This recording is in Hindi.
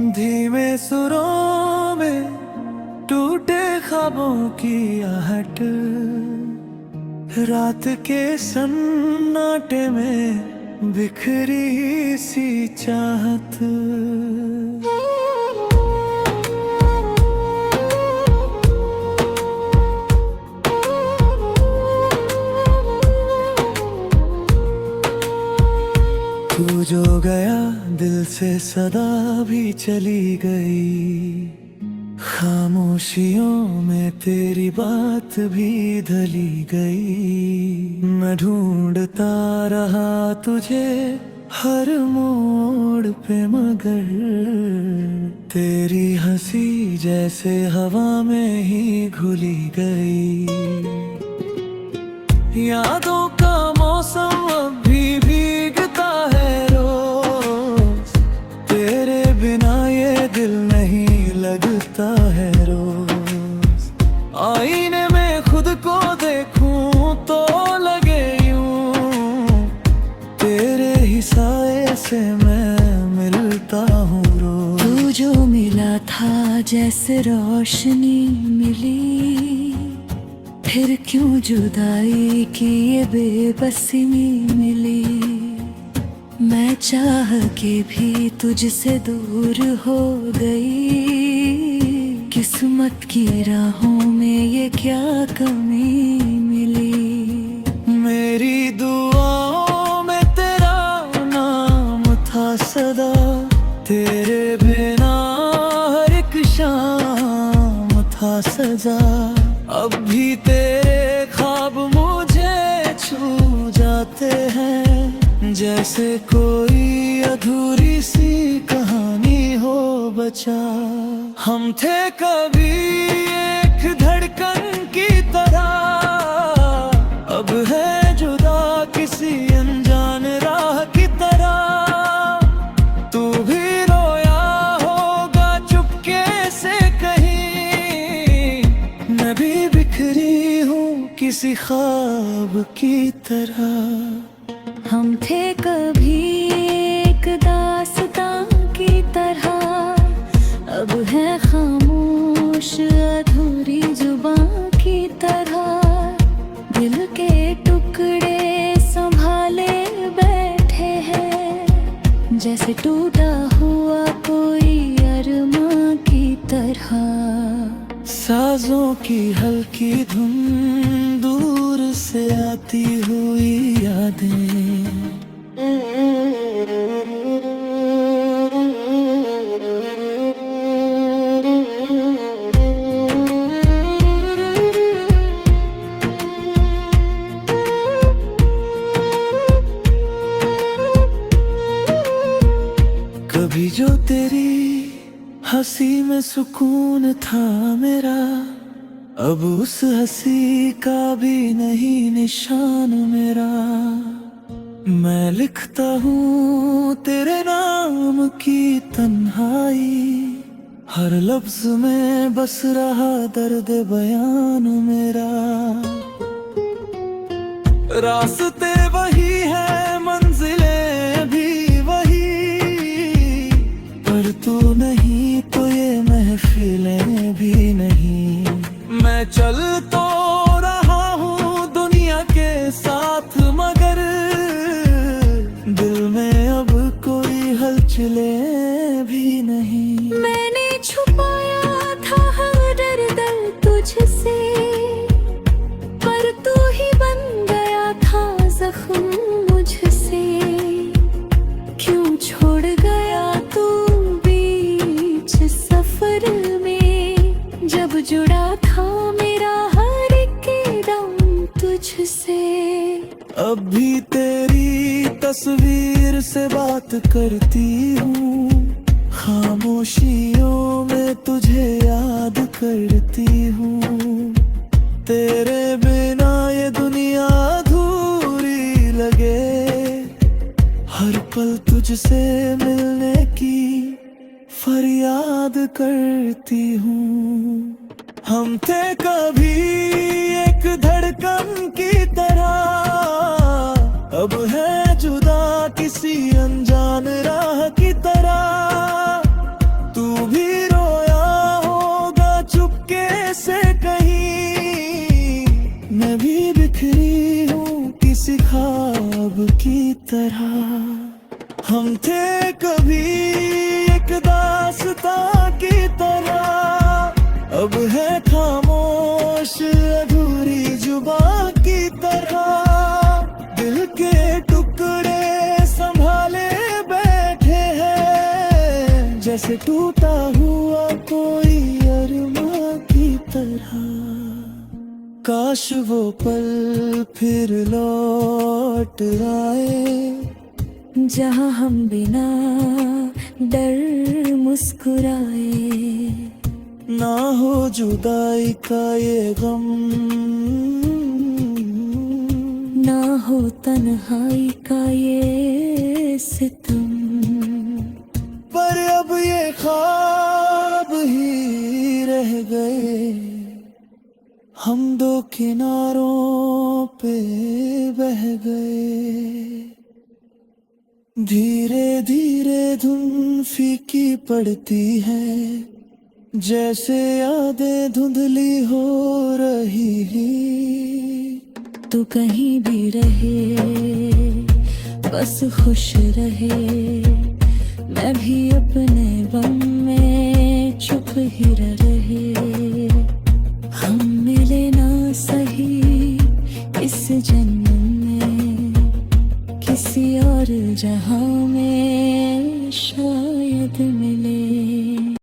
धीमे सुरों में टूटे ख्वाबों की आहट, रात के सन्नाटे में बिखरी सी चाहत। तू जो गया दिल से सदा भी चली गई, खामोशियों में तेरी बात भी ढली गई। मैं ढूंढता रहा तुझे हर मोड़ पे, मगर तेरी हंसी जैसे हवा में ही घुली गई। यादों का मौसम अब भी भीगता है रोज, तेरे बिना ये दिल नहीं लगता है रोज। आईने में खुद को देखूं तो लगे यूं, तेरे ही साए से मैं मिलता हूँ रोज। तू जो मिला था जैसे रोशनी मिली, फिर क्यों जुदाई की ये बेबसी मिली। मैं चाह के भी तुझसे दूर हो गई, किस्मत की राहों में ये क्या कमी मिली। मेरी दुआओं में तेरा नाम था सदा, तेरे बिना हर एक शाम था सजा। अब भी तेरे ख्वाब मुझे छू जाते हैं, जैसे कोई अधूरी सी कहानी हो बचा। हम थे कभी एक धड़कन की तरह, अब है जुदा किसी अनजान राह की तरह। तू भी रोया होगा चुपके से कहीं, मैं भी बिखरी हूँ किसी ख्वाब की तरह। हम थे कभी एक दास्तां की तरह, अब है खामोश अधूरी जुबां की तरह। दिल के टुकड़े संभाले बैठे हैं, जैसे टूटा हुआ कोई अरमां की तरह। साजों की हल्की धुन, दूर से आती हुई यादें। कभी जो तेरी हंसी में सुकून था मेरा, अब उस हंसी का भी नहीं निशान मेरा। मैं लिखता हूँ तेरे नाम की तन्हाई, हर लफ्ज में बस रहा दर्द बयान मेरा। रास्ते वही है मंजिलें भी वही, पर तू नहीं तो ये महफिलें भी नहीं। मैं चल तो रहा हूँ दुनिया के साथ, मगर दिल में अब कोई हलचलें भी नहीं। मैंने छुपाया था हर दर्द तुझसे, पर तू ही बन गया था जख्म मुझसे। क्यों छोड़ गया तू बीच सफर में, जब जुड़ा था मेरा हर एक दम तुझसे। अब भी तेरी तस्वीर से बात करती हूँ, खामोशियों में तुझे याद करती हूँ। तेरे बिना ये दुनिया अधूरी लगे, हर पल तुझसे मिलने की फरियाद करती हूँ। हम थे कभी एक धड़कन की तरह, अब है जुदा किसी अनजान राह की तरह। तू टूटा हुआ कोई अरमा की तरह। काश वो पल फिर लौट आए, जहाँ हम बिना डर मुस्कुराए। ना हो जुदाई का ये गम, ना हो तन्हाई का ये सितम। पर अब ये ख्वाब ही रह गए, हम दो किनारों पे बह गए। धीरे धीरे धुन फीकी पड़ती है, जैसे यादें धुंधली हो रही। तू कहीं भी रहे, बस खुश रहे, मैं भी अपने गम